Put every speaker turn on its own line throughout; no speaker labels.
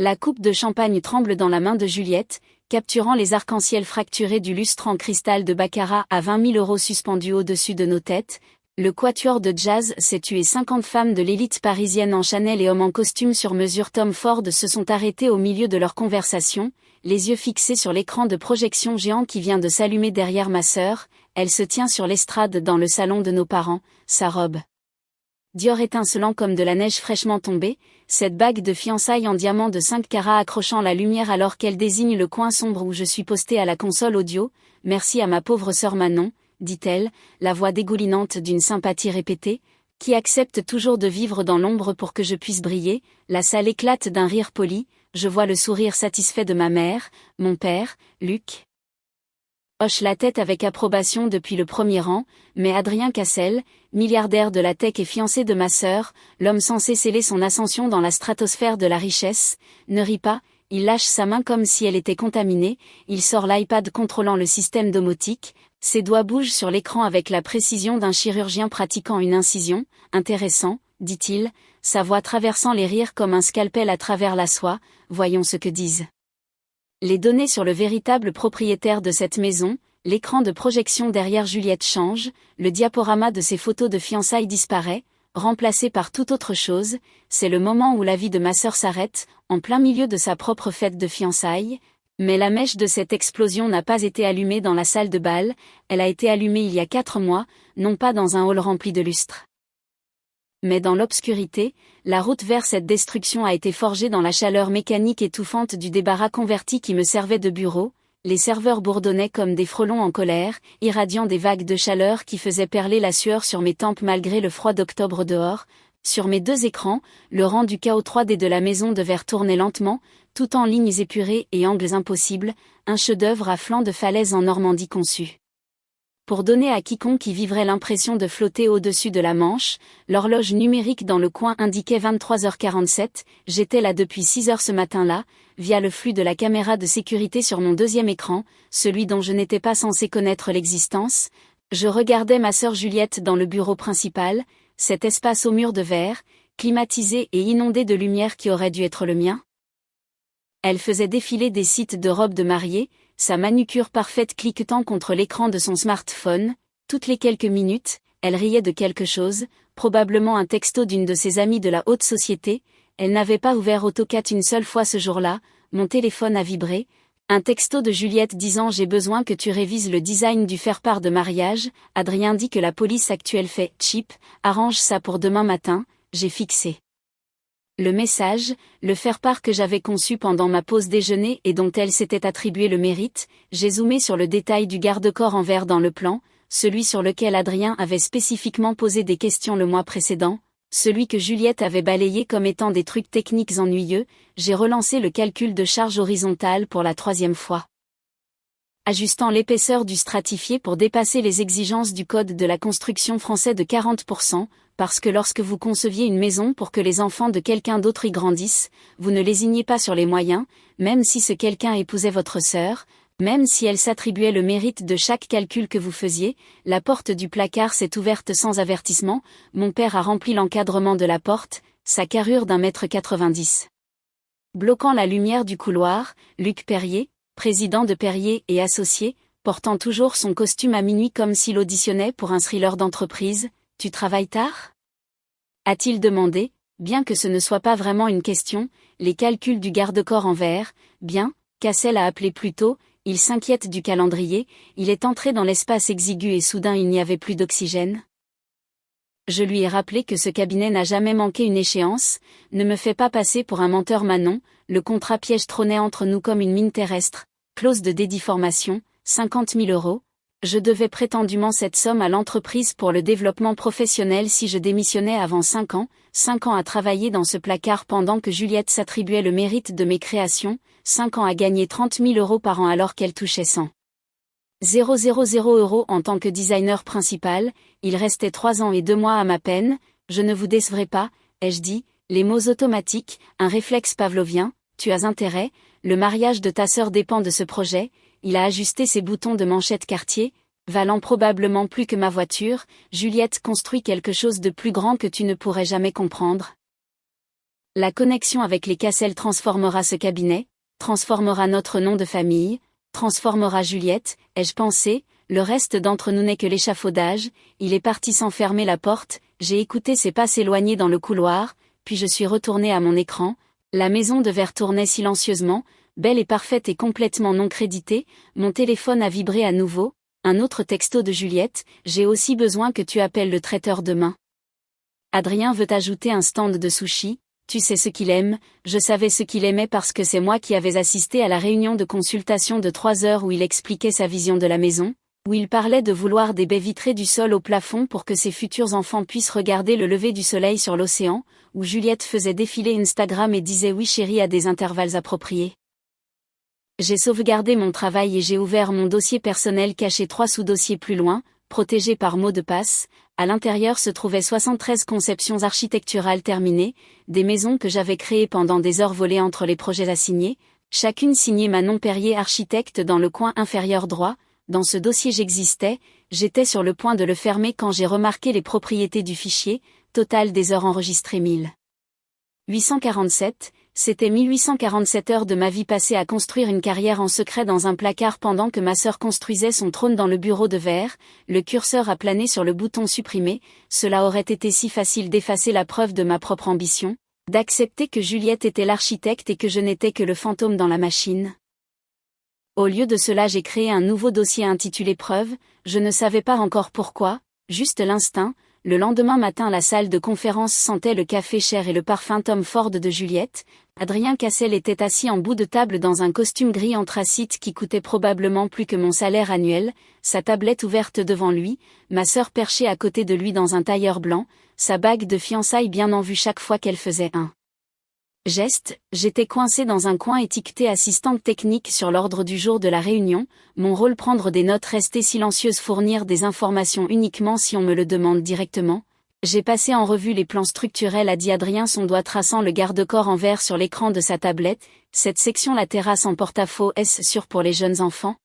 La coupe de champagne tremble dans la main de Juliette, capturant les arcs-en-ciel fracturés du lustre en cristal de baccarat à 20 000 € suspendus au-dessus de nos têtes. Le quatuor de jazz s'est tué. 50 femmes de l'élite parisienne en Chanel et hommes en costume sur mesure Tom Ford se sont arrêtés au milieu de leur conversation, les yeux fixés sur l'écran de projection géant qui vient de s'allumer derrière ma sœur. Elle se tient sur l'estrade dans le salon de nos parents, sa robe Dior étincelant comme de la neige fraîchement tombée, cette bague de fiançailles en diamant de 5 carats accrochant la lumière alors qu'elle désigne le coin sombre où je suis postée à la console audio. « Merci à ma pauvre sœur Manon », dit-elle, la voix dégoulinante d'une sympathie répétée, qui accepte toujours de vivre dans l'ombre pour que je puisse briller. La salle éclate d'un rire poli, je vois le sourire satisfait de ma mère, mon père, Luc hoche la tête avec approbation depuis le premier rang, mais Adrien Cassel, milliardaire de la tech et fiancé de ma sœur, l'homme censé sceller son ascension dans la stratosphère de la richesse, ne rit pas. Il lâche sa main comme si elle était contaminée, il sort l'iPad contrôlant le système domotique, ses doigts bougent sur l'écran avec la précision d'un chirurgien pratiquant une incision. « Intéressant », dit-il, sa voix traversant les rires comme un scalpel à travers la soie. Voyons ce que disent les données sur le véritable propriétaire de cette maison. L'écran de projection derrière Juliette change, le diaporama de ses photos de fiançailles disparaît, remplacé par toute autre chose. C'est le moment où la vie de ma sœur s'arrête, en plein milieu de sa propre fête de fiançailles. Mais la mèche de cette explosion n'a pas été allumée dans la salle de bal, elle a été allumée il y a 4 mois, non pas dans un hall rempli de lustres, mais dans l'obscurité. La route vers cette destruction a été forgée dans la chaleur mécanique étouffante du débarras converti qui me servait de bureau. Les serveurs bourdonnaient comme des frelons en colère, irradiant des vagues de chaleur qui faisaient perler la sueur sur mes tempes malgré le froid d'octobre dehors. Sur mes 2 écrans, le rang du chaos 3D de la maison de verre tournait lentement, tout en lignes épurées et angles impossibles, un chef-d'œuvre à flanc de falaise en Normandie conçu pour donner à quiconque y vivrait l'impression de flotter au-dessus de la Manche. L'horloge numérique dans le coin indiquait 23h47, j'étais là depuis 6h ce matin-là, via le flux de la caméra de sécurité sur mon 2e écran, celui dont je n'étais pas censé connaître l'existence. Je regardais ma sœur Juliette dans le bureau principal, cet espace aux murs de verre, climatisé et inondé de lumière qui aurait dû être le mien. Elle faisait défiler des sites de robes de mariée, sa manucure parfaite cliquetant contre l'écran de son smartphone. Toutes les quelques minutes, elle riait de quelque chose, probablement un texto d'une de ses amies de la haute société. Elle n'avait pas ouvert AutoCAD une seule fois ce jour-là. Mon téléphone a vibré. Un texto de Juliette disant « J'ai besoin que tu révises le design du faire-part de mariage. Adrien dit que la police actuelle fait « cheap, arrange ça pour demain matin ». J'ai fixé le message, le faire-part que j'avais conçu pendant ma pause déjeuner et dont elle s'était attribué le mérite. J'ai zoomé sur le détail du garde-corps en verre dans le plan, celui sur lequel Adrien avait spécifiquement posé des questions le mois précédent, celui que Juliette avait balayé comme étant des trucs techniques ennuyeux. J'ai relancé le calcul de charge horizontale pour la 3e fois, ajustant l'épaisseur du stratifié pour dépasser les exigences du code de la construction français de 40%, parce que lorsque vous conceviez une maison pour que les enfants de quelqu'un d'autre y grandissent, vous ne lésiniez pas sur les moyens, même si ce quelqu'un épousait votre sœur, même si elle s'attribuait le mérite de chaque calcul que vous faisiez. La porte du placard s'est ouverte sans avertissement, mon père a rempli l'encadrement de la porte, sa carrure d'1,90 m. Bloquant la lumière du couloir, Luc Perrier, président de Perrier et Associés, portant toujours son costume à minuit comme s'il auditionnait pour un thriller d'entreprise. « Tu travailles tard ?» a-t-il demandé, bien que ce ne soit pas vraiment une question. Les calculs du garde-corps en verre. Bien, Cassel a appelé plus tôt, il s'inquiète du calendrier, il est entré dans l'espace exigu et soudain il n'y avait plus d'oxygène. Je lui ai rappelé que ce cabinet n'a jamais manqué une échéance. Ne me fais pas passer pour un menteur Manon, le contrat piège trônait entre nous comme une mine terrestre. Clause de dédiformation, 50 000 €. Je devais prétendument cette somme à l'entreprise pour le développement professionnel si je démissionnais avant 5 ans. 5 ans à travailler dans ce placard pendant que Juliette s'attribuait le mérite de mes créations. 5 ans à gagner 30 000 € par an alors qu'elle touchait 100 000 € en tant que designer principal. Il restait 3 ans et 2 mois à ma peine. Je ne vous décevrai pas, ai-je dit, les mots automatiques, un réflexe pavlovien. Tu as intérêt, le mariage de ta sœur dépend de ce projet. Il a ajusté ses boutons de manchette Cartier, valant probablement plus que ma voiture. Juliette construit quelque chose de plus grand que tu ne pourrais jamais comprendre. La connexion avec les Cassel transformera ce cabinet, transformera notre nom de famille, transformera Juliette, ai-je pensé, le reste d'entre nous n'est que l'échafaudage. Il est parti sans fermer la porte, j'ai écouté ses pas s'éloigner dans le couloir, puis je suis retourné à mon écran. La maison de verre tournait silencieusement, belle et parfaite et complètement non créditée. Mon téléphone a vibré à nouveau, un autre texto de Juliette, j'ai aussi besoin que tu appelles le traiteur demain. Adrien veut ajouter un stand de sushi, tu sais ce qu'il aime, je savais ce qu'il aimait parce que c'est moi qui avais assisté à la réunion de consultation de 3 heures où il expliquait sa vision de la maison, où il parlait de vouloir des baies vitrées du sol au plafond pour que ses futurs enfants puissent regarder le lever du soleil sur l'océan, où Juliette faisait défiler Instagram et disait oui chérie à des intervalles appropriés. J'ai sauvegardé mon travail et j'ai ouvert mon dossier personnel caché 3 sous-dossiers plus loin, protégé par mot de passe. À l'intérieur se trouvaient 73 conceptions architecturales terminées, des maisons que j'avais créées pendant des heures volées entre les projets assignés, chacune signée Manon Perrier architecte dans le coin inférieur droit. Dans ce dossier j'étais sur le point de le fermer quand j'ai remarqué les propriétés du fichier, total des heures enregistrées 1847, c'était 1847 heures de ma vie passée à construire une carrière en secret dans un placard pendant que ma sœur construisait son trône dans le bureau de verre, le curseur a plané sur le bouton supprimer, cela aurait été si facile d'effacer la preuve de ma propre ambition, d'accepter que Juliette était l'architecte et que je n'étais que le fantôme dans la machine. Au lieu de cela j'ai créé un nouveau dossier intitulé Preuve, je ne savais pas encore pourquoi, juste l'instinct. Le lendemain matin la salle de conférence sentait le café cher et le parfum Tom Ford de Juliette. Adrien Cassel était assis en bout de table dans un costume gris anthracite qui coûtait probablement plus que mon salaire annuel, sa tablette ouverte devant lui, ma sœur perchée à côté de lui dans un tailleur blanc, sa bague de fiançailles bien en vue chaque fois qu'elle faisait un geste. J'étais coincé dans un coin étiqueté assistante technique sur l'ordre du jour de la réunion, mon rôle prendre des notes, rester silencieuse, fournir des informations uniquement si on me le demande directement. J'ai passé en revue les plans structurels, a dit Adrien, son doigt traçant le garde-corps en verre sur l'écran de sa tablette. Cette section, la terrasse en porte-à-faux, est-ce sûr pour les jeunes enfants?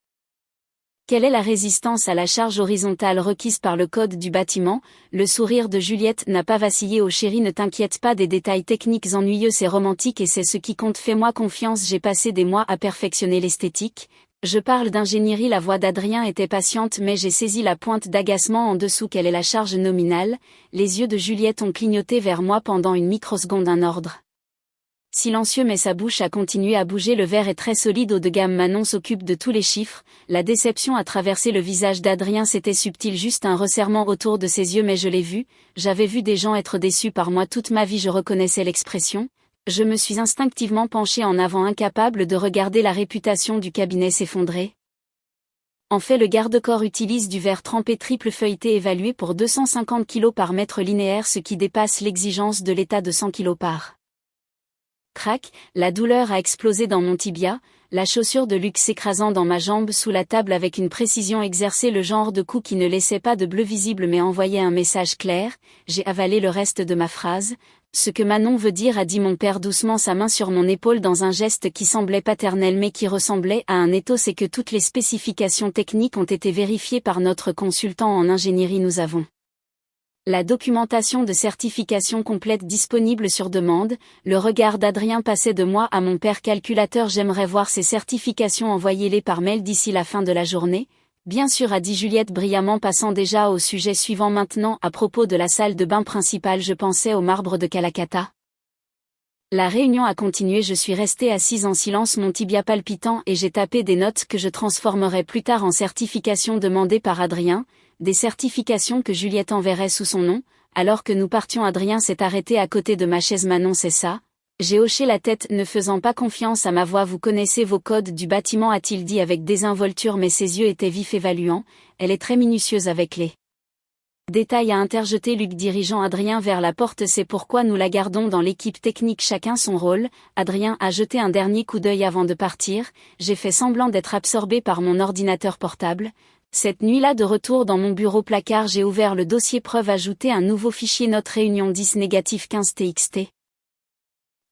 Quelle est la résistance à la charge horizontale requise par le code du bâtiment? Le sourire de Juliette n'a pas vacillé. Oh chérie, ne t'inquiète pas des détails techniques ennuyeux, c'est romantique et c'est ce qui compte, fais-moi confiance. J'ai passé des mois à perfectionner l'esthétique. Je parle d'ingénierie. La voix d'Adrien était patiente mais j'ai saisi la pointe d'agacement en dessous. Quelle est la charge nominale? Les yeux de Juliette ont clignoté vers moi pendant une microseconde. Un ordre silencieux mais sa bouche a continué à bouger. Le verre est très solide, haut de gamme. Manon s'occupe de tous les chiffres. La déception a traversé le visage d'Adrien, c'était subtil, juste un resserrement autour de ses yeux, mais je l'ai vu, j'avais vu des gens être déçus par moi toute ma vie, je reconnaissais l'expression. Je me suis instinctivement penché en avant, incapable de regarder la réputation du cabinet s'effondrer. En fait, le garde-corps utilise du verre trempé triple feuilleté évalué pour 250 kg par mètre linéaire, ce qui dépasse l'exigence de l'état de 100 kg par. Crac, la douleur a explosé dans mon tibia, la chaussure de luxe s'écrasant dans ma jambe sous la table avec une précision exercée, le genre de coup qui ne laissait pas de bleu visible mais envoyait un message clair. J'ai avalé le reste de ma phrase. Ce que Manon veut dire, a dit mon père doucement, sa main sur mon épaule dans un geste qui semblait paternel mais qui ressemblait à un étau, c'est que toutes les spécifications techniques ont été vérifiées par notre consultant en ingénierie. Nous avons la documentation de certification complète disponible sur demande. Le regard d'Adrien passait de moi à mon père. Calculateur, j'aimerais voir ces certifications, envoyez-les par mail d'ici la fin de la journée. Bien sûr, a dit Juliette brillamment, passant déjà au sujet suivant maintenant. À propos de la salle de bain principale, je pensais au marbre de Calacata. La réunion a continué, je suis restée assise en silence, mon tibia palpitant, et j'ai tapé des notes que je transformerai plus tard en certifications demandées par Adrien, des certifications que Juliette enverrait sous son nom. Alors que nous partions, Adrien s'est arrêté à côté de ma chaise. Manon, c'est ça? J'ai hoché la tête, ne faisant pas confiance à ma voix. Vous connaissez vos codes du bâtiment, a-t-il dit avec désinvolture, mais ses yeux étaient vifs, évaluants. Elle est très minutieuse avec les détails, a interjeté Luc, dirigeant Adrien vers la porte. C'est pourquoi nous la gardons dans l'équipe technique, chacun son rôle. Adrien a jeté un dernier coup d'œil avant de partir. J'ai fait semblant d'être absorbé par mon ordinateur portable. Cette nuit-là, de retour dans mon bureau placard, j'ai ouvert le dossier preuve, ajouté un nouveau fichier, note réunion 10-15 TXT.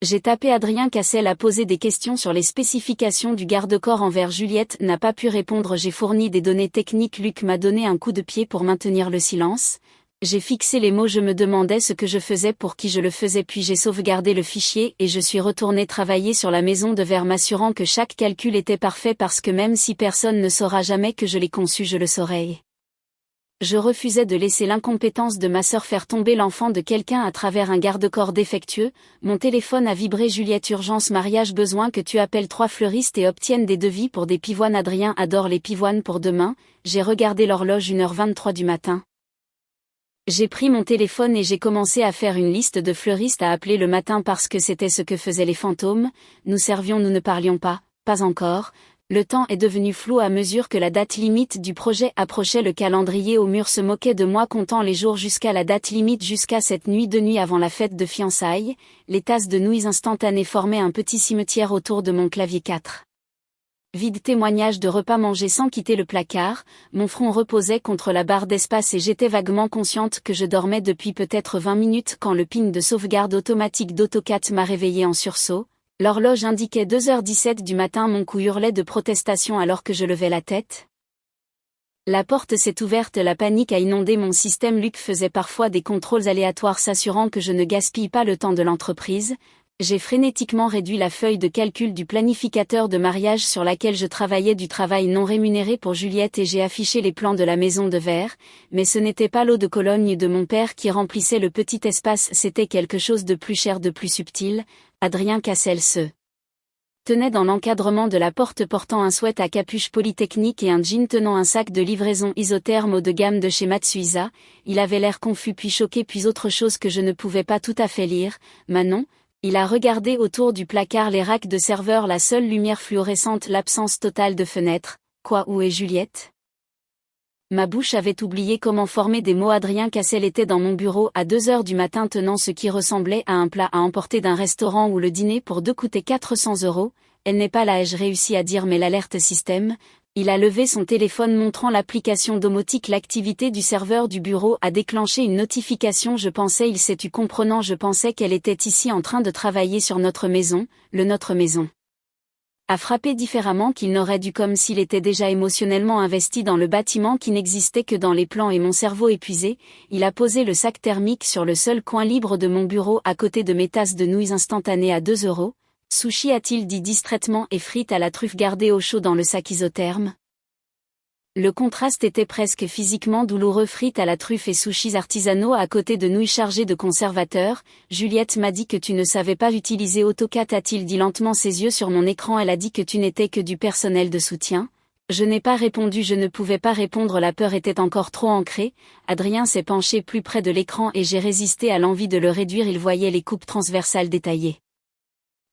J'ai tapé Adrien Cassel, a posé des questions sur les spécifications du garde-corps en verre. Juliette n'a pas pu répondre. J'ai fourni des données techniques. Luc m'a donné un coup de pied pour maintenir le silence. J'ai fixé les mots, je me demandais ce que je faisais, pour qui je le faisais, puis j'ai sauvegardé le fichier et je suis retourné travailler sur la maison de verre, m'assurant que chaque calcul était parfait, parce que même si personne ne saura jamais que je l'ai conçu, je le saurai. Je refusais de laisser l'incompétence de ma sœur faire tomber l'enfant de quelqu'un à travers un garde-corps défectueux. Mon téléphone a vibré. Juliette, urgence mariage, besoin que tu appelles 3 fleuristes et obtiennes des devis pour des pivoines. Adrien adore les pivoines pour demain. J'ai regardé l'horloge, 1h23 du matin. J'ai pris mon téléphone et j'ai commencé à faire une liste de fleuristes à appeler le matin, parce que c'était ce que faisaient les fantômes. Nous ne parlions pas encore. Le temps est devenu flou à mesure que la date limite du projet approchait. Le calendrier au mur se moquait de moi, comptant les jours jusqu'à la date limite, jusqu'à cette nuit, 2 nuits avant la fête de fiançailles. Les tasses de nouilles instantanées formaient un petit cimetière autour de mon clavier 4. Vide témoignage de repas mangés sans quitter le placard, mon front reposait contre la barre d'espace et j'étais vaguement consciente que je dormais depuis peut-être 20 minutes quand le ping de sauvegarde automatique d'AutoCAD m'a réveillé en sursaut. L'horloge indiquait 2h17 du matin, mon cou hurlait de protestation alors que je levais la tête. La porte s'est ouverte, la panique a inondé mon système. Luc faisait parfois des contrôles aléatoires, s'assurant que je ne gaspille pas le temps de l'entreprise. J'ai frénétiquement réduit la feuille de calcul du planificateur de mariage sur laquelle je travaillais, du travail non rémunéré pour Juliette, et j'ai affiché les plans de la maison de verre, mais ce n'était pas l'eau de Cologne de mon père qui remplissait le petit espace, c'était quelque chose de plus cher, de plus subtil. Adrien Cassel se tenait dans l'encadrement de la porte, portant un sweat à capuche polytechnique et un jean tenant un sac de livraison isotherme haut de gamme de chez Matsuisa. Il avait l'air confus, puis choqué, puis autre chose que je ne pouvais pas tout à fait lire. Manon. Il a regardé autour du placard, les racks de serveurs, la seule lumière fluorescente, l'absence totale de fenêtres. Quoi, où est Juliette? Ma bouche avait oublié comment former des mots. Adrien Cassel était dans mon bureau à 2h du matin, tenant ce qui ressemblait à un plat à emporter d'un restaurant où le dîner pour 2 coûtait 400 €. Elle n'est pas là, ai-je réussi à dire, mais l'alerte système. Il a levé son téléphone, montrant l'application domotique. L'activité du serveur du bureau a déclenché une notification. Je pensais, il s'est tu comprenant, je pensais qu'elle était ici en train de travailler sur notre maison. Notre maison a frappé différemment qu'il n'aurait dû, comme s'il était déjà émotionnellement investi dans le bâtiment qui n'existait que dans les plans, et mon cerveau épuisé, il a posé le sac thermique sur le seul coin libre de mon bureau, à côté de mes tasses de nouilles instantanées à 2 €. Sushi, a-t-il dit distraitement, et frites à la truffe gardées au chaud dans le sac isotherme. Le contraste était presque physiquement douloureux. Frites à la truffe et sushis artisanaux à côté de nouilles chargées de conservateurs. Juliette m'a dit que tu ne savais pas utiliser AutoCAD, a-t-il dit lentement, ses yeux sur mon écran. Elle a dit que tu n'étais que du personnel de soutien. Je n'ai pas répondu, je ne pouvais pas répondre, la peur était encore trop ancrée. Adrien s'est penché plus près de l'écran et j'ai résisté à l'envie de le réduire. Il voyait les coupes transversales détaillées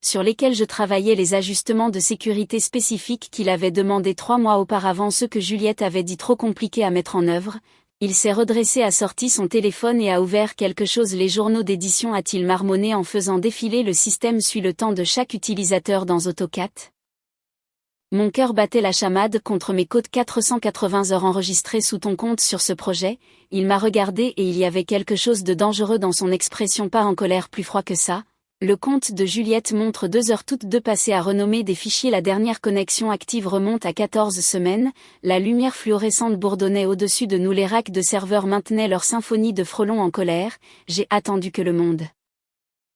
sur lesquels je travaillais, les ajustements de sécurité spécifiques qu'il avait demandé 3 mois auparavant, ceux que Juliette avait dit trop compliqués à mettre en œuvre. Il s'est redressé, a sorti son téléphone et a ouvert quelque chose. Les journaux d'édition, a-t-il marmonné en faisant défiler le système, suit le temps de chaque utilisateur dans AutoCAD. Mon cœur battait la chamade contre mes côtes. 480 heures enregistrées sous ton compte sur ce projet. Il m'a regardé et il y avait quelque chose de dangereux dans son expression, pas en colère, plus froid que ça. Le compte de Juliette montre 2 heures toutes deux passées à renommer des fichiers. La dernière connexion active remonte à 14 semaines. La lumière fluorescente bourdonnait au-dessus de nous. Les racks de serveurs maintenaient leur symphonie de frelons en colère. J'ai attendu que le monde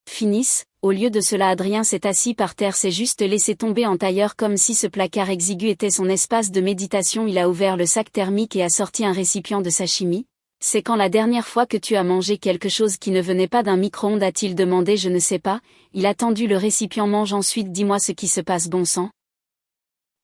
finisse. Au lieu de cela, Adrien s'est assis par terre, s'est juste laissé tomber en tailleur comme si ce placard exigu était son espace de méditation. Il a ouvert le sac thermique et a sorti un récipient de sashimi. C'est quand la dernière fois que tu as mangé quelque chose qui ne venait pas d'un micro-ondes, a-t-il demandé. Je ne sais pas. Il a tendu le récipient. Mange ensuite, dis-moi ce qui se passe, bon sang.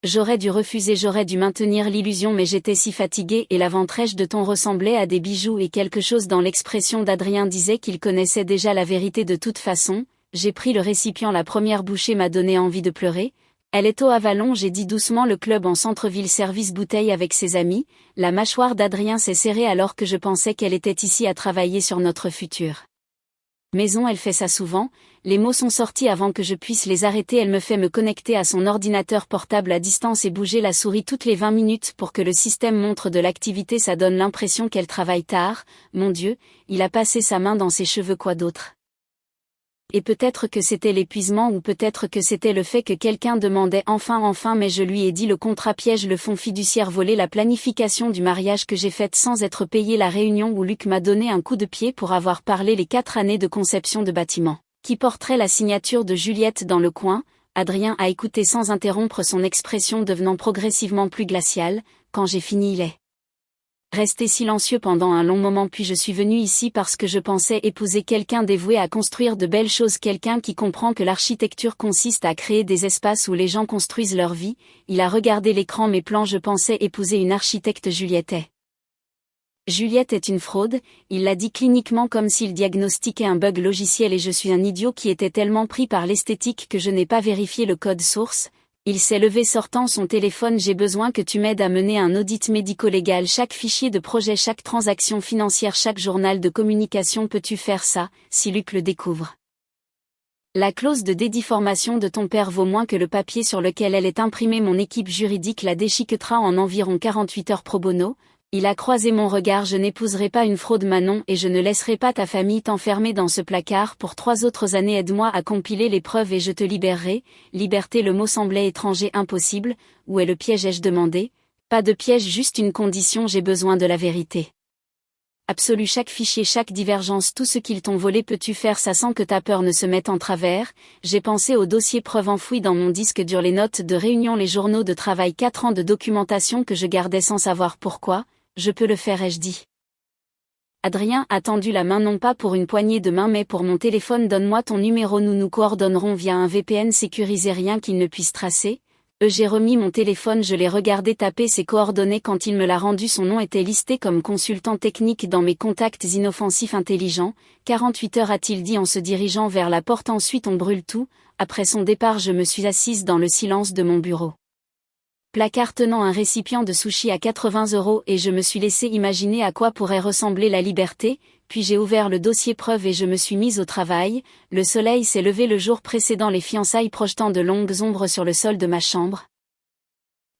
J'aurais dû refuser, j'aurais dû maintenir l'illusion, mais j'étais si fatiguée et la ventrèche de ton ressemblait à des bijoux, et quelque chose dans l'expression d'Adrien disait qu'il connaissait déjà la vérité de toute façon. J'ai pris le récipient, la première bouchée m'a donné envie de pleurer. Elle est au Avalon, j'ai dit doucement, le club en centre-ville, service bouteille avec ses amis. La mâchoire d'Adrien s'est serrée alors que je pensais qu'elle était ici à travailler sur notre futur maison. Elle fait ça souvent. Les mots sont sortis avant que je puisse les arrêter. Elle me fait me connecter à son ordinateur portable à distance et bouger la souris toutes les 20 minutes pour que le système montre de l'activité. Ça donne l'impression qu'elle travaille tard. Mon Dieu, il a passé sa main dans ses cheveux, quoi d'autre? Et peut-être que c'était l'épuisement ou peut-être que c'était le fait que quelqu'un demandait enfin mais je lui ai dit le contrat piège le fonds fiduciaire volé la planification du mariage que j'ai faite sans être payé la réunion où Luc m'a donné un coup de pied pour avoir parlé les 4 années de conception de bâtiment, qui porterait la signature de Juliette dans le coin. Adrien a écouté sans interrompre son expression devenant progressivement plus glaciale. Quand j'ai fini il est resté silencieux pendant un long moment puis je suis venu ici parce que je pensais épouser quelqu'un dévoué à construire de belles choses, quelqu'un qui comprend que l'architecture consiste à créer des espaces où les gens construisent leur vie. Il a regardé l'écran mes plans, je pensais épouser une architecte. Juliette est une fraude, il l'a dit cliniquement comme s'il diagnostiquait un bug logiciel et je suis un idiot qui était tellement pris par l'esthétique que je n'ai pas vérifié le code source. Il s'est levé sortant son téléphone. J'ai besoin que tu m'aides à mener un audit médico-légal, chaque fichier de projet, chaque transaction financière, chaque journal de communication. Peux-tu faire ça, si Luc le découvre? La clause de dédéformation de ton père vaut moins que le papier sur lequel elle est imprimée. Mon équipe juridique la déchiquetera en environ 48 heures pro bono. Il a croisé mon regard. Je n'épouserai pas une fraude, Manon, et je ne laisserai pas ta famille t'enfermer dans ce placard pour 3 autres années. Aide-moi à compiler les preuves et je te libérerai. Liberté, le mot semblait étranger, impossible. Où est le piège, ai-je demandé? Pas de piège, juste une condition, j'ai besoin de la vérité absolue, chaque fichier, chaque divergence, tout ce qu'ils t'ont volé. Peux-tu faire ça sans que ta peur ne se mette en travers? J'ai pensé au dossier preuve enfoui dans mon disque dur, les notes de réunion, les journaux de travail, 4 ans de documentation que je gardais sans savoir pourquoi. Je peux le faire, ai-je dit. Adrien a tendu la main, non pas pour une poignée de main mais pour mon téléphone. Donne-moi ton numéro, nous nous coordonnerons via un VPN sécurisé, rien qu'il ne puisse tracer. J'ai remis mon téléphone, je l'ai regardé taper ses coordonnées quand il me l'a rendu. Son nom était listé comme consultant technique dans mes contacts inoffensifs intelligents. 48 heures, a-t-il dit en se dirigeant vers la porte. Ensuite on brûle tout. Après son départ, je me suis assise dans le silence de mon bureau. Placard tenant un récipient de sushi à 80 € et je me suis laissé imaginer à quoi pourrait ressembler la liberté, puis j'ai ouvert le dossier preuve et je me suis mise au travail. Le soleil s'est levé le jour précédent, les fiançailles projetant de longues ombres sur le sol de ma chambre.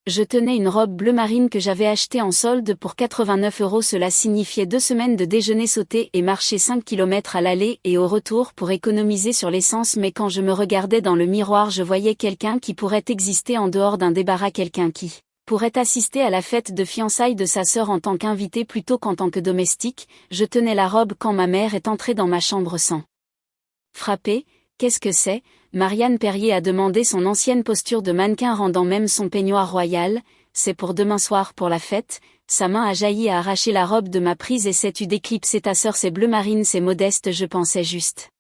Je tenais une robe bleu marine que j'avais achetée en solde pour 89 €. Cela signifiait 2 semaines de déjeuner sauté et marcher 5 km à l'aller et au retour pour économiser sur l'essence. Mais quand je me regardais dans le miroir, je voyais quelqu'un qui pourrait exister en dehors d'un débarras, quelqu'un qui pourrait assister à la fête de fiançailles de sa sœur en tant qu'invité plutôt qu'en tant que domestique. Je tenais la robe quand ma mère est entrée dans ma chambre sans frapper. Qu'est-ce que c'est? Marianne Perrier a demandé, son ancienne posture de mannequin rendant même son peignoir royal. C'est pour demain soir, pour la fête. Sa main a jailli, a arraché la robe de ma prise et sais-tu d'éclipser ta sœur, c'est bleu marine, c'est modeste, je pensais juste.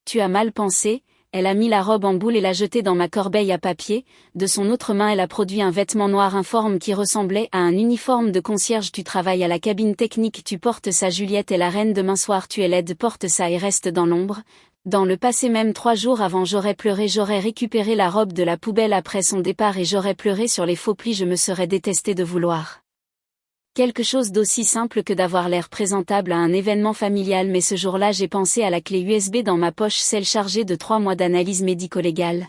Tu as mal pensé. Elle a mis la robe en boule et l'a jetée dans ma corbeille à papier. De son autre main, elle a produit un vêtement noir informe qui ressemblait à un uniforme de concierge. Tu travailles à la cabine technique, tu portes ça. Juliette est la reine, demain soir tu es laide, porte ça et reste dans l'ombre. Dans le passé, même 3 jours avant, j'aurais pleuré, j'aurais récupéré la robe de la poubelle après son départ et j'aurais pleuré sur les faux plis. Je me serais détesté de vouloir quelque chose d'aussi simple que d'avoir l'air présentable à un événement familial, mais ce jour-là j'ai pensé à la clé USB dans ma poche, celle chargée de 3 mois d'analyse médico-légale.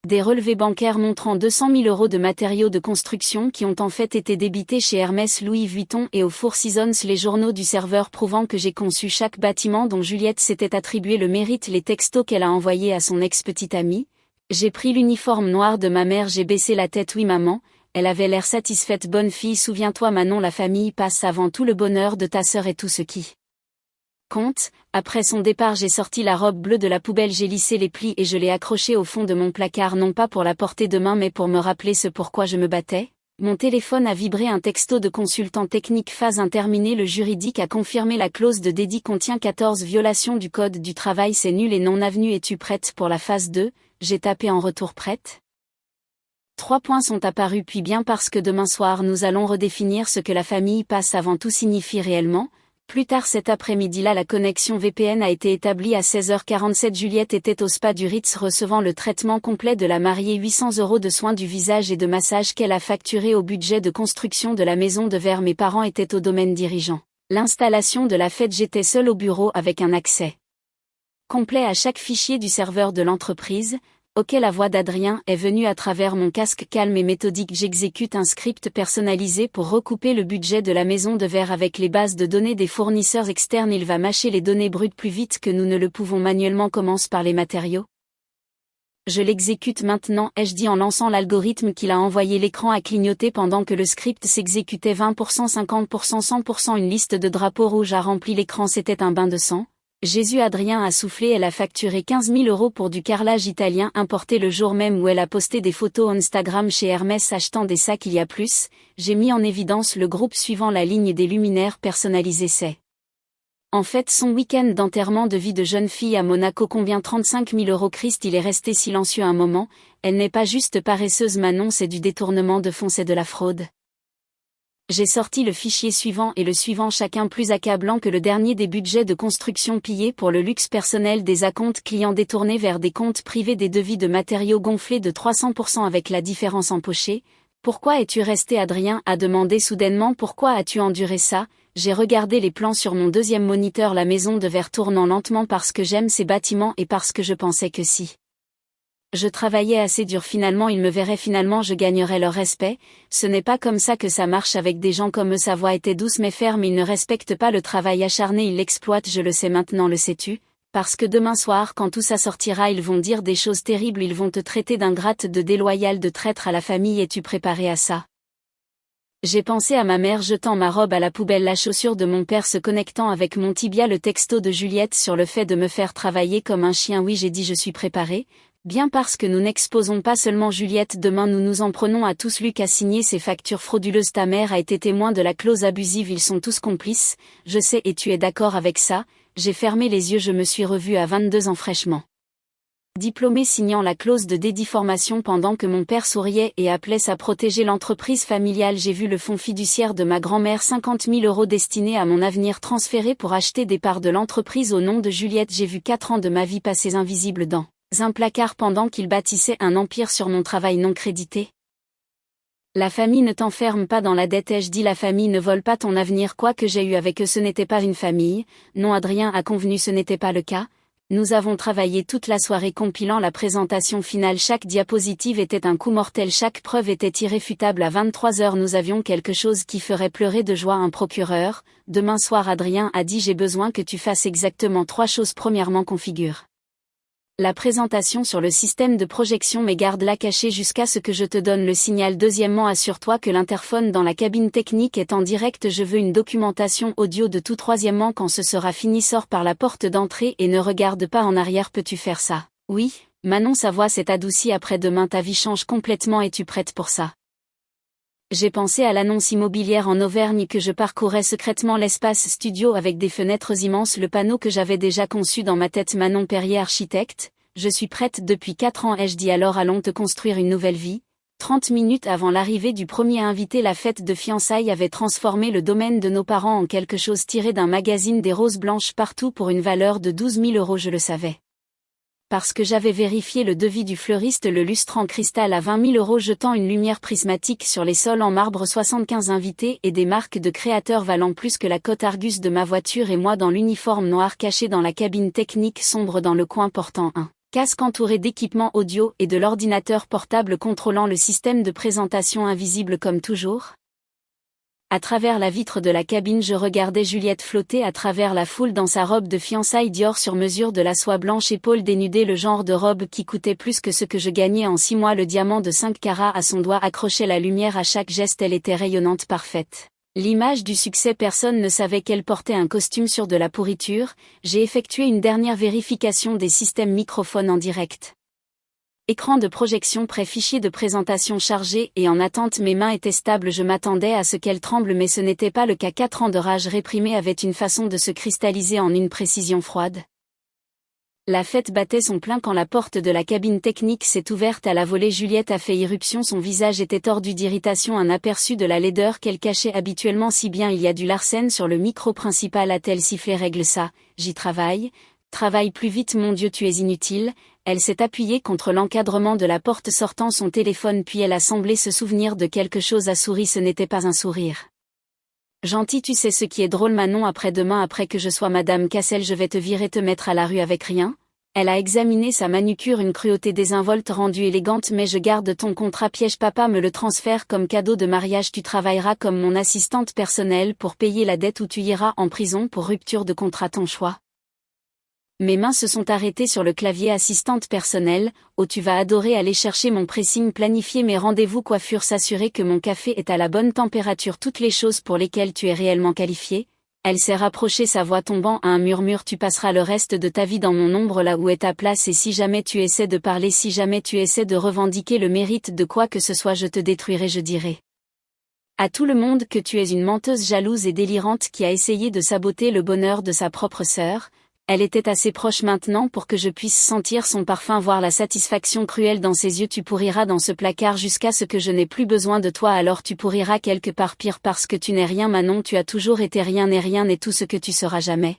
Des relevés bancaires montrant 200 000 € de matériaux de construction qui ont en fait été débités chez Hermès, Louis Vuitton et au Four Seasons, les journaux du serveur prouvant que j'ai conçu chaque bâtiment dont Juliette s'était attribué le mérite, les textos qu'elle a envoyés à son ex-petite amie. J'ai pris l'uniforme noir de ma mère, j'ai baissé la tête. Oui maman, elle avait l'air satisfaite. Bonne fille, souviens-toi Manon, la famille passe avant tout, le bonheur de ta sœur et tout ce qui compte. Après son départ, j'ai sorti la robe bleue de la poubelle, j'ai lissé les plis et je l'ai accrochée au fond de mon placard, non pas pour la porter demain mais pour me rappeler ce pourquoi je me battais. Mon téléphone a vibré, un texto de consultant technique. Phase 1 terminée, le juridique a confirmé la clause de dédit contient 14 violations du code du travail, c'est nul et non avenu. Es-tu prête pour la phase 2? J'ai tapé en retour prête. 3 points sont apparus, puis bien parce que demain soir nous allons redéfinir ce que la famille passe avant tout signifie réellement. Plus tard cet après-midi-là, la connexion VPN a été établie à 16h47. Juliette était au spa du Ritz recevant le traitement complet de la mariée, 800 € de soins du visage et de massage qu'elle a facturé au budget de construction de la maison de verre. Mes parents étaient au domaine dirigeant. L'installation de la fête, j'étais seule au bureau avec un accès complet à chaque fichier du serveur de l'entreprise. Ok, la voix d'Adrien est venue à travers mon casque calme et méthodique. J'exécute un script personnalisé pour recouper le budget de la maison de verre avec les bases de données des fournisseurs externes. Il va mâcher les données brutes plus vite que nous ne le pouvons manuellement. Commence par les matériaux. Je l'exécute maintenant, ai-je dit en lançant l'algorithme qu'il a envoyé. L'écran a clignoté pendant que le script s'exécutait. 20%, 50%, 100%. Une liste de drapeaux rouges a rempli l'écran. C'était un bain de sang. Jésus. Adrien a soufflé. Elle a facturé 15 000 € pour du carrelage italien importé le jour même où elle a posté des photos Instagram chez Hermès achetant des sacs. Il y a plus, j'ai mis en évidence le groupe suivant la ligne des luminaires personnalisés. C'est en fait son week-end d'enterrement de vie de jeune fille à Monaco. Combien? 35 000 €. Christ, il est resté silencieux un moment. Elle n'est pas juste paresseuse Manon, c'est du détournement de fonds, c'est de la fraude. J'ai sorti le fichier suivant et le suivant, chacun plus accablant que le dernier. Des budgets de construction pillés pour le luxe personnel, des acomptes clients détournés vers des comptes privés, des devis de matériaux gonflés de 300% avec la différence empochée. Pourquoi es-tu resté? Adrien a demandé soudainement. Pourquoi as-tu enduré ça? J'ai regardé les plans sur mon deuxième moniteur, la maison de verre tournant lentement parce que j'aime ces bâtiments et parce que je pensais que si je travaillais assez dur, finalement ils me verraient, finalement je gagnerais leur respect. Ce n'est pas comme ça que ça marche avec des gens comme eux. Sa voix était douce mais ferme. Ils ne respectent pas le travail acharné, ils l'exploitent. Je le sais maintenant, le sais-tu? Parce que demain soir, quand tout ça sortira, ils vont dire des choses terribles. Ils vont te traiter d'ingrate, de déloyale, de traître à la famille. Es-tu préparé à ça? J'ai pensé à ma mère jetant ma robe à la poubelle, la chaussure de mon père se connectant avec mon tibia, le texto de Juliette sur le fait de me faire travailler comme un chien. Oui, j'ai dit je suis préparée. Bien parce que nous n'exposons pas seulement Juliette, demain nous nous en prenons à tous. Luc a signé ces factures frauduleuses. Ta mère a été témoin de la clause abusive. Ils sont tous complices, je sais, et tu es d'accord avec ça? J'ai fermé les yeux, je me suis revue à 22 ans fraîchement diplômée signant la clause de dédéformation pendant que mon père souriait et appelait ça protéger l'entreprise familiale. J'ai vu le fonds fiduciaire de ma grand-mère, 50 000 € destinés à mon avenir, transférés pour acheter des parts de l'entreprise au nom de Juliette. J'ai vu 4 ans de ma vie passés invisibles dans un placard pendant qu'il bâtissait un empire sur mon travail non crédité. La famille ne t'enferme pas dans la dette, ai-je dit. La famille ne vole pas ton avenir. Quoi que j'ai eu avec eux, ce n'était pas une famille. Non, Adrien a convenu, ce n'était pas le cas. Nous avons travaillé toute la soirée compilant la présentation finale. Chaque diapositive était un coup mortel, chaque preuve était irréfutable. À 23 h, nous avions quelque chose qui ferait pleurer de joie un procureur. Demain soir, Adrien a dit, j'ai besoin que tu fasses exactement 3 choses. Premièrement, configure la présentation sur le système de projection mais garde-la cachée jusqu'à ce que je te donne le signal. Deuxièmement, assure-toi que l'interphone dans la cabine technique est en direct. Je veux une documentation audio de tout. Troisièmement, quand ce sera fini, sors par la porte d'entrée et ne regarde pas en arrière. Peux-tu faire ça? Oui, Manon. Sa voix s'est adoucie. Après-demain, ta vie change complètement. Es-tu prête pour ça? J'ai pensé à l'annonce immobilière en Auvergne que je parcourais secrètement, l'espace studio avec des fenêtres immenses, le panneau que j'avais déjà conçu dans ma tête. Manon Perrier, architecte, je suis prête depuis 4 ans, ai-je dit. Alors allons te construire une nouvelle vie. 30 minutes avant l'arrivée du premier invité, la fête de fiançailles avait transformé le domaine de nos parents en quelque chose tiré d'un magazine. Des roses blanches partout pour une valeur de 12 000 €, je le savais. Parce que j'avais vérifié le devis du fleuriste, le lustre en cristal à 20 000 € jetant une lumière prismatique sur les sols en marbre. 75 invités et des marques de créateurs valant plus que la cote Argus de ma voiture et moi dans l'uniforme noir caché dans la cabine technique sombre dans le coin portant un casque entouré d'équipements audio et de l'ordinateur portable contrôlant le système de présentation invisible comme toujours. À travers la vitre de la cabine, je regardais Juliette flotter à travers la foule dans sa robe de fiançailles Dior sur mesure de la soie blanche, épaules dénudées, le genre de robe qui coûtait plus que ce que je gagnais en 6 mois. Le diamant de 5 carats à son doigt accrochait la lumière à chaque geste. Elle était rayonnante, parfaite. L'image du succès. Personne ne savait qu'elle portait un costume sur de la pourriture. J'ai effectué une dernière vérification des systèmes microphones en direct. Écran de projection prêt, fichier de présentation chargé et en attente. Mes mains étaient stables, je m'attendais à ce qu'elles tremblent mais ce n'était pas le cas. 4 ans de rage réprimée avaient une façon de se cristalliser en une précision froide. La fête battait son plein quand la porte de la cabine technique s'est ouverte à la volée. Juliette a fait irruption, son visage était tordu d'irritation, un aperçu de la laideur qu'elle cachait habituellement si bien. Il y a du Larsen sur le micro principal, a-t-elle sifflé. Règle ça, j'y travaille. Travaille plus vite, mon Dieu, tu es inutile. Elle s'est appuyée contre l'encadrement de la porte sortant son téléphone puis elle a semblé se souvenir de quelque chose, a souri. Ce n'était pas un sourire gentil. Tu sais ce qui est drôle, Manon, après-demain, après que je sois Madame Cassel, je vais te virer, te mettre à la rue avec rien. Elle a examiné sa manucure, une cruauté désinvolte rendue élégante. Mais je garde ton contrat piège, papa me le transfère comme cadeau de mariage. Tu travailleras comme mon assistante personnelle pour payer la dette ou tu iras en prison pour rupture de contrat, ton choix. Mes mains se sont arrêtées sur le clavier. Assistante personnelle, oh tu vas adorer aller chercher mon pressing, planifier mes rendez-vous, coiffure, s'assurer que mon café est à la bonne température, toutes les choses pour lesquelles tu es réellement qualifiée. Elle s'est rapprochée, sa voix tombant à un murmure. Tu passeras le reste de ta vie dans mon ombre, là où est ta place, et si jamais tu essaies de parler, si jamais tu essaies de revendiquer le mérite de quoi que ce soit, je te détruirai. Je dirai à tout le monde que tu es une menteuse jalouse et délirante qui a essayé de saboter le bonheur de sa propre sœur. Elle était assez proche maintenant pour que je puisse sentir son parfum, voir la satisfaction cruelle dans ses yeux. Tu pourriras dans ce placard jusqu'à ce que je n'ai plus besoin de toi, alors tu pourriras quelque part pire, parce que tu n'es rien, Manon, tu as toujours été rien, et rien n'est tout ce que tu seras jamais.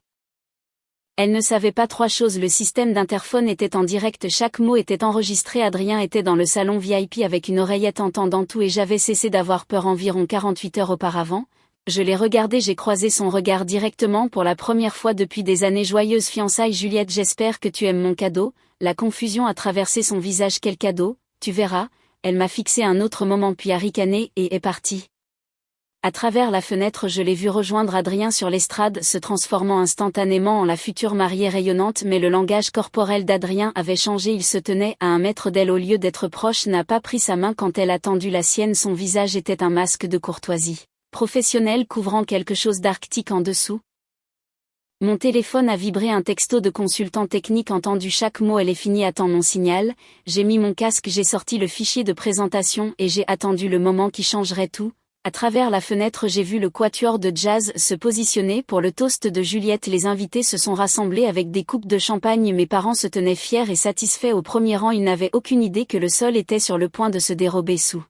Elle ne savait pas trois choses: le système d'interphone était en direct, chaque mot était enregistré. Adrien était dans le salon VIP avec une oreillette entendant tout, et j'avais cessé d'avoir peur environ 48 heures auparavant. Je l'ai regardé, j'ai croisé son regard directement pour la première fois depuis des années. Joyeuse fiançailles, Juliette, j'espère que tu aimes mon cadeau. La confusion a traversé son visage. Quel cadeau? Tu verras. Elle m'a fixé un autre moment puis a ricané et est partie. À travers la fenêtre, je l'ai vu rejoindre Adrien sur l'estrade, se transformant instantanément en la future mariée rayonnante. Mais le langage corporel d'Adrien avait changé, il se tenait à 1 mètre d'elle au lieu d'être proche, n'a pas pris sa main quand elle a tendu la sienne. Son visage était un masque de courtoisie professionnel couvrant quelque chose d'arctique en dessous. Mon téléphone a vibré, un texto de consultant technique, entendu chaque mot. Elle est finie, attends mon signal. J'ai mis mon casque, j'ai sorti le fichier de présentation et j'ai attendu le moment qui changerait tout. À travers la fenêtre, j'ai vu le quatuor de jazz se positionner pour le toast de Juliette. Les invités se sont rassemblés avec des coupes de champagne. Mes parents se tenaient fiers et satisfaits au premier rang. Ils n'avaient aucune idée que le sol était sur le point de se dérober sous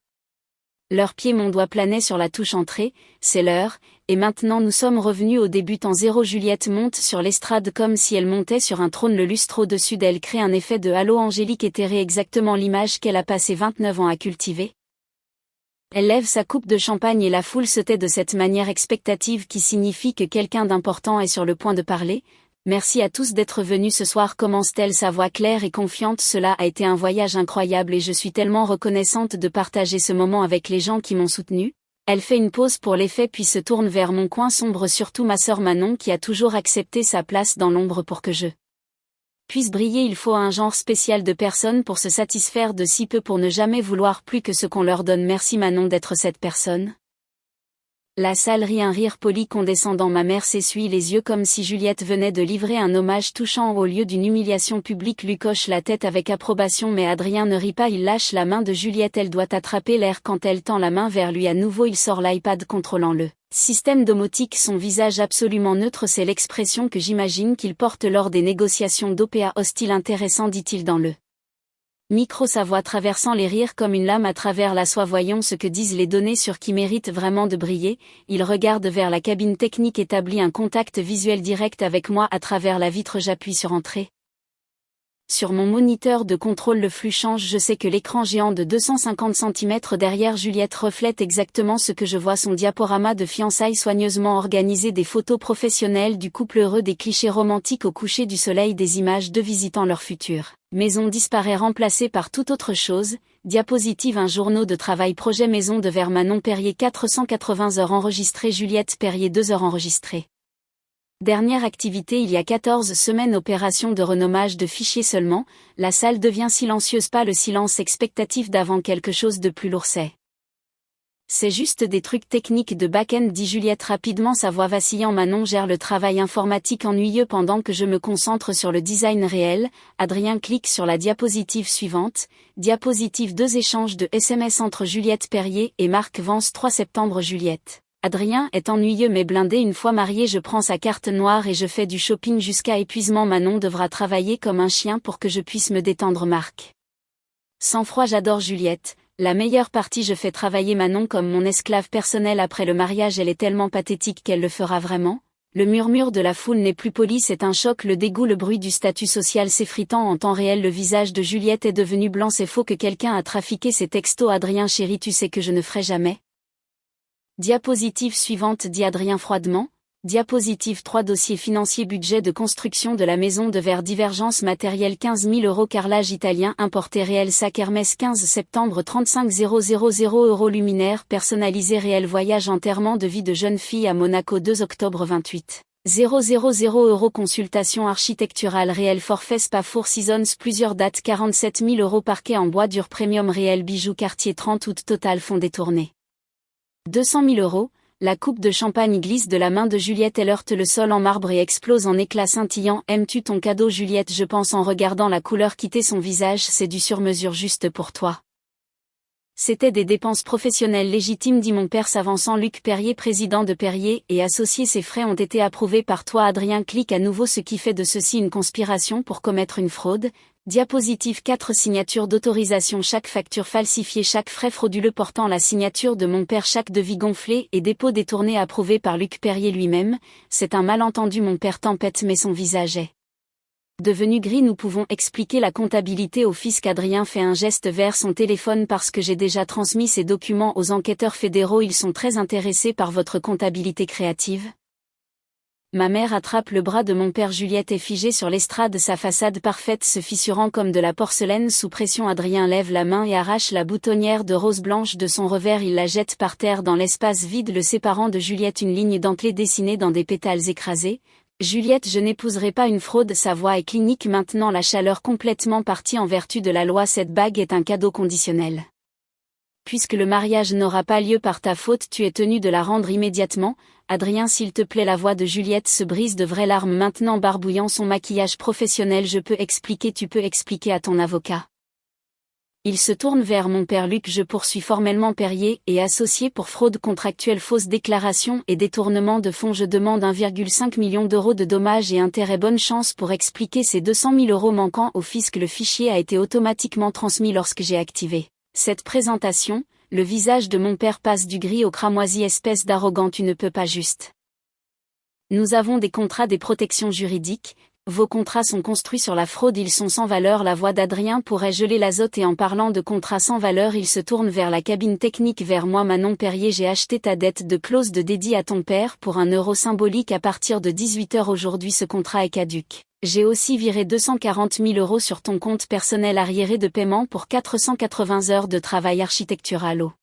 leurs pieds. Mon doigt planait sur la touche entrée. C'est l'heure, et maintenant nous sommes revenus au début. Temps zéro. Juliette monte sur l'estrade comme si elle montait sur un trône. Le lustre au-dessus d'elle crée un effet de halo angélique éthéré, exactement l'image qu'elle a passé 29 ans à cultiver. Elle lève sa coupe de champagne et la foule se tait de cette manière expectative qui signifie que quelqu'un d'important est sur le point de parler. Merci à tous d'être venus ce soir, commence-t-elle, sa voix claire et confiante. Cela a été un voyage incroyable et je suis tellement reconnaissante de partager ce moment avec les gens qui m'ont soutenue. Elle fait une pause pour l'effet puis se tourne vers mon coin sombre, surtout ma sœur Manon qui a toujours accepté sa place dans l'ombre pour que je puisse briller. Il faut un genre spécial de personnes pour se satisfaire de si peu, pour ne jamais vouloir plus que ce qu'on leur donne. Merci Manon d'être cette personne. La salle rit, un rire poli condescendant. Ma mère s'essuie les yeux comme si Juliette venait de livrer un hommage touchant au lieu d'une humiliation publique. Lui coche la tête avec approbation, mais Adrien ne rit pas, il lâche la main de Juliette. Elle doit attraper l'air quand elle tend la main vers lui à nouveau. Il sort l'iPad contrôlant le système domotique, son visage absolument neutre. C'est l'expression que j'imagine qu'il porte lors des négociations d'OPA hostile. Intéressant, dit-il dans le micro, sa voix traversant les rires comme une lame à travers la soie. Voyons ce que disent les données sur qui mérite vraiment de briller. Il regarde vers la cabine technique, établit un contact visuel direct avec moi à travers la vitre. J'appuie sur entrée. Sur mon moniteur de contrôle, le flux change. Je sais que l'écran géant de 250 cm derrière Juliette reflète exactement ce que je vois. Son diaporama de fiançailles soigneusement organisé, des photos professionnelles du couple heureux, des clichés romantiques au coucher du soleil, des images de visitant leur future maison disparaît, remplacée par toute autre chose. Diapositive, un journal de travail, projet maison de vers Manon Perrier, 480 heures enregistrées. Juliette Perrier, 2 heures enregistrées. Dernière activité il y a 14 semaines, opération de renommage de fichiers seulement. La salle devient silencieuse, pas le silence expectatif d'avant, quelque chose de plus lourd. C'est juste des trucs techniques de back-end, dit Juliette rapidement, sa voix vacillant. Manon gère le travail informatique ennuyeux pendant que je me concentre sur le design réel. Adrien clique sur la diapositive suivante. Diapositive 2, échange de SMS entre Juliette Perrier et Marc Vance, 3 septembre. Juliette. Adrien est ennuyeux mais blindé. Une fois marié, je prends sa carte noire et je fais du shopping jusqu'à épuisement. Manon devra travailler comme un chien pour que je puisse me détendre. Marc. Sans froid, j'adore Juliette. La meilleure partie, je fais travailler Manon comme mon esclave personnelle. Après le mariage, elle est tellement pathétique qu'elle le fera vraiment. Le murmure de la foule n'est plus poli, c'est un choc. Le dégoût, le bruit du statut social s'effritant en temps réel. Le visage de Juliette est devenu blanc. C'est faux que quelqu'un a trafiqué ses textos. Adrien chéri, tu sais que je ne ferai jamais. Diapositive suivante, dit Adrien froidement. Diapositive 3 Dossier financier budget de construction de la maison de verre divergence matériel 15 000 € carrelage italien importé réel sac Hermès 15 septembre 35 000 € luminaire personnalisé réel voyage enterrement de vie de jeune fille à Monaco 2 octobre 28 000 € consultation architecturale réel forfait spa Four Seasons plusieurs dates 47 000 € parquet en bois dur premium réel bijoux Cartier 30 août total fonds détourné 200 000 €. La coupe de champagne glisse de la main de Juliette, elle heurte le sol en marbre et explose en éclats scintillants. Aimes-tu ton cadeau Juliette? Je pense en regardant la couleur quitter son visage, c'est du sur-mesure juste pour toi. C'était des dépenses professionnelles légitimes dit mon père s'avançant. Luc Perrier, président de Perrier et associés, ces frais ont été approuvés par toi Adrien. Clique à nouveau ce qui fait de ceci une conspiration pour commettre une fraude. Diapositive 4 Signature d'autorisation chaque facture falsifiée chaque frais frauduleux portant la signature de mon père chaque devis gonflé et dépôt détourné approuvé par Luc Perrier lui-même. C'est un malentendu mon père tempête mais son visage est devenu gris. Nous pouvons expliquer la comptabilité au fisc. Adrien fait un geste vers son téléphone parce que j'ai déjà transmis ces documents aux enquêteurs fédéraux. Ils sont très intéressés par votre comptabilité créative. Ma mère attrape le bras de mon père. Juliette est figée sur l'estrade, sa façade parfaite se fissurant comme de la porcelaine sous pression. Adrien lève la main et arrache la boutonnière de rose blanche de son revers. Il la jette par terre dans l'espace vide le séparant de Juliette. Une ligne dentelée dessinée dans des pétales écrasés. Juliette, je n'épouserai pas une fraude. Sa voix est clinique maintenant, la chaleur complètement partie en vertu de la loi. Cette bague est un cadeau conditionnel. Puisque le mariage n'aura pas lieu par ta faute, tu es tenu de la rendre immédiatement. Adrien, s'il te plaît. La voix de Juliette se brise de vraies larmes maintenant, barbouillant son maquillage professionnel. Je peux expliquer, tu peux expliquer à ton avocat. Il se tourne vers mon père. Luc, je poursuis formellement Perrier et associés pour fraude contractuelle, fausse déclaration et détournement de fonds. Je demande 1,5 million € de dommages et intérêts. Bonne chance pour expliquer ces 200 000 € manquants au fisc. Le fichier a été automatiquement transmis lorsque j'ai activé cette présentation. Le visage de mon père passe du gris au cramoisi. Espèce d'arrogant, tu ne peux pas juste. Nous avons des contrats, des protections juridiques. Vos contrats sont construits sur la fraude, ils sont sans valeur. La voix d'Adrien pourrait geler l'azote et en parlant de contrats sans valeur, il se tourne vers la cabine technique, vers moi. Manon Perrier, j'ai acheté ta dette de clause de dédit à ton père pour 1 € symbolique à partir de 18 h aujourd'hui. Ce contrat est caduc. J'ai aussi viré 240 000 € sur ton compte personnel arriéré de paiement pour 480 heures de travail architectural au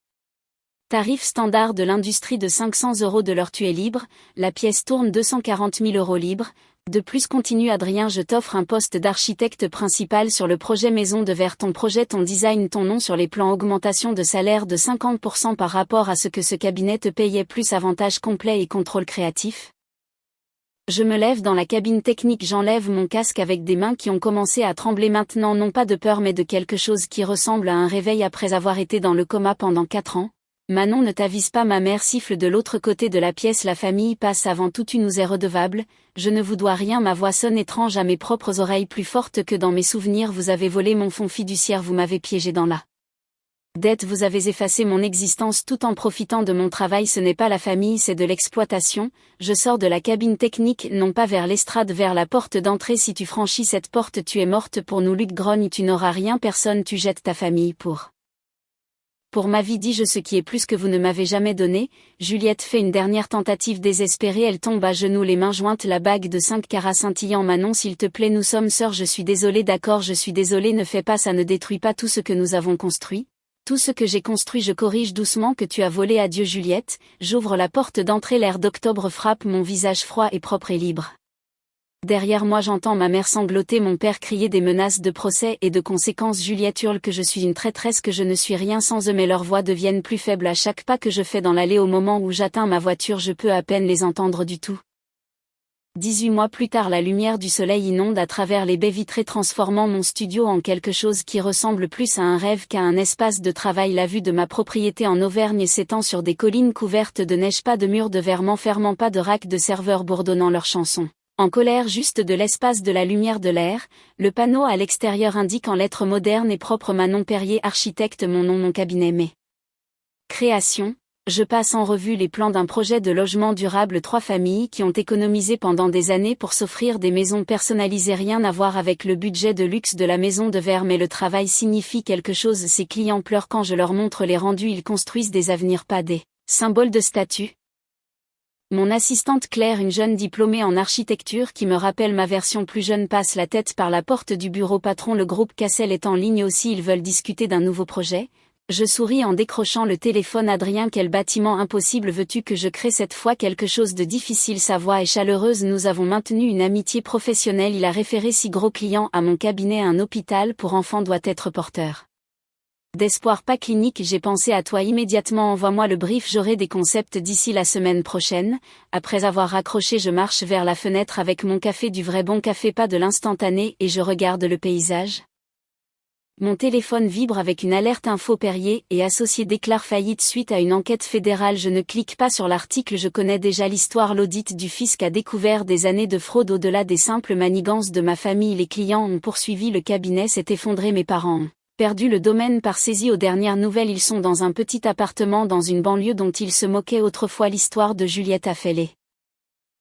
tarif standard de l'industrie de 500 € de l'heure. Tu es libre, la pièce tourne 240 000 € libre. De plus, continue Adrien, je t'offre un poste d'architecte principal sur le projet maison de verre. Ton projet, ton design, ton nom sur les plans, augmentation de salaire de 50% par rapport à ce que ce cabinet te payait, plus avantages complets et contrôle créatif. Je me lève dans la cabine technique, j'enlève mon casque avec des mains qui ont commencé à trembler maintenant, non pas de peur mais de quelque chose qui ressemble à un réveil après avoir été dans le coma pendant 4 ans. Manon, ne t'avise pas, ma mère siffle de l'autre côté de la pièce. La famille passe avant tout, tu nous es redevable. Je ne vous dois rien. Ma voix sonne étrange à mes propres oreilles, plus forte que dans mes souvenirs. Vous avez volé mon fonds fiduciaire, vous m'avez piégé dans la dette, vous avez effacé mon existence tout en profitant de mon travail. Ce n'est pas la famille, c'est de l'exploitation. Je sors de la cabine technique, non pas vers l'estrade, vers la porte d'entrée. Si tu franchis cette porte, tu es morte pour nous. Luc grogne, tu n'auras rien, personne, tu jettes ta famille pour ma vie, dis-je, ce qui est plus que vous ne m'avez jamais donné. Juliette fait une dernière tentative désespérée, elle tombe à genoux, les mains jointes, la bague de 5 carats scintillant. Manon, s'il te plaît, nous sommes sœurs, je suis désolée. D'accord, je suis désolée, ne fais pas ça, ne détruis pas tout ce que nous avons construit. Tout ce que j'ai construit, je corrige doucement que tu as volé. Adieu Juliette. J'ouvre la porte d'entrée, l'air d'octobre frappe mon visage froid et propre et libre. Derrière moi, j'entends ma mère sangloter, mon père crier des menaces de procès et de conséquences. Juliette hurle que je suis une traîtresse, que je ne suis rien sans eux, mais leurs voix deviennent plus faibles à chaque pas que je fais dans l'allée. Au moment où j'atteins ma voiture, je peux à peine les entendre du tout. 18 mois plus tard, la lumière du soleil inonde à travers les baies vitrées, transformant mon studio en quelque chose qui ressemble plus à un rêve qu'à un espace de travail. La vue de ma propriété en Auvergne s'étend sur des collines couvertes de neige, pas de murs de verre m'enfermant, pas de racks de serveurs bourdonnant leurs chansons. En colère, juste de l'espace, de la lumière, de l'air. Le panneau à l'extérieur indique en lettres modernes et propres Manon Perrier, architecte, mon nom, mon cabinet, mes créations. Je passe en revue les plans d'un projet de logement durable, 3 familles qui ont économisé pendant des années pour s'offrir des maisons personnalisées, rien à voir avec le budget de luxe de la maison de verre, mais le travail signifie quelque chose. Ces clients pleurent quand je leur montre les rendus, ils construisent des avenirs, pas des symboles de statut. Mon assistante Claire, une jeune diplômée en architecture qui me rappelle ma version plus jeune, passe la tête par la porte du bureau patron. Le groupe Cassel est en ligne aussi, ils veulent discuter d'un nouveau projet. Je souris en décrochant le téléphone. Adrien, quel bâtiment impossible veux-tu que je crée cette fois? Quelque chose de difficile. Sa voix est chaleureuse. Nous avons maintenu une amitié professionnelle. Il a référé 6 gros clients à mon cabinet. Un hôpital pour enfants doit être porteur d'espoir, pas clinique. J'ai pensé à toi immédiatement. Envoie-moi le brief, j'aurai des concepts d'ici la semaine prochaine. Après avoir raccroché, je marche vers la fenêtre avec mon café, du vrai bon café, pas de l'instantané, et je regarde le paysage. Mon téléphone vibre avec une alerte info. Perrier et Associés déclare faillite suite à une enquête fédérale. Je ne clique pas sur l'article, je connais déjà l'histoire. L'audit du fisc a découvert des années de fraude au-delà des simples manigances de ma famille. Les clients ont poursuivi, le cabinet s'est effondré. Mes parents ont perdu le domaine par saisie. Aux dernières nouvelles, ils sont dans un petit appartement dans une banlieue dont ils se moquaient autrefois. L'histoire de Juliette a fait les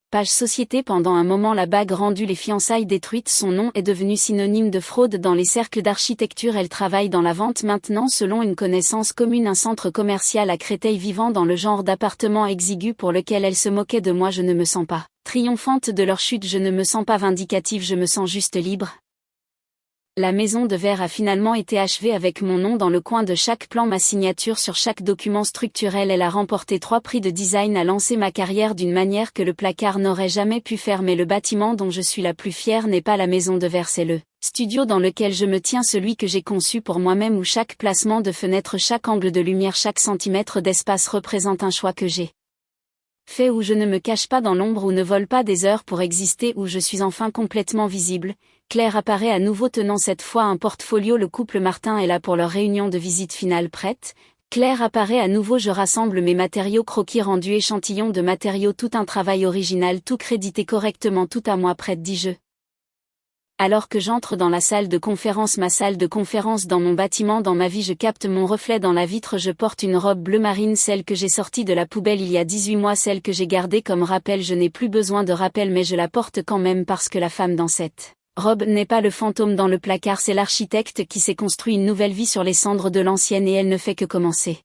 pages société. Pendant un moment, la bague rendue, les fiançailles détruites. Son nom est devenu synonyme de fraude dans les cercles d'architecture. Elle travaille dans la vente maintenant, selon une connaissance commune, un centre commercial à Créteil, vivant dans le genre d'appartement exigu pour lequel elle se moquait de moi. Je ne me sens pas triomphante de leur chute, je ne me sens pas vindicative, je me sens juste libre. La maison de verre a finalement été achevée avec mon nom dans le coin de chaque plan, ma signature sur chaque document structurel. Elle a remporté 3 prix de design, a lancé ma carrière d'une manière que le placard n'aurait jamais pu faire. Mais le bâtiment dont je suis la plus fière n'est pas la maison de verre, c'est le studio dans lequel je me tiens, celui que j'ai conçu pour moi-même, où chaque placement de fenêtre, chaque angle de lumière, chaque centimètre d'espace représente un choix que j'ai fait, où je ne me cache pas dans l'ombre, où ne vole pas des heures pour exister, où je suis enfin complètement visible. Claire apparaît à nouveau, tenant cette fois un portfolio. Le couple Martin est là pour leur réunion de visite finale prête. Claire apparaît à nouveau, je rassemble mes matériaux, croquis rendus, échantillons de matériaux, tout un travail original, tout crédité correctement, tout à moi, prête, dis-je. Alors que j'entre dans la salle de conférence, ma salle de conférence dans mon bâtiment, dans ma vie, je capte mon reflet dans la vitre. Je porte une robe bleu marine, celle que j'ai sortie de la poubelle il y a 18 mois, celle que j'ai gardée comme rappel. Je n'ai plus besoin de rappel, mais je la porte quand même, parce que la femme dans cette robe n'est pas le fantôme dans le placard, c'est l'architecte qui s'est construit une nouvelle vie sur les cendres de l'ancienne, et elle ne fait que commencer.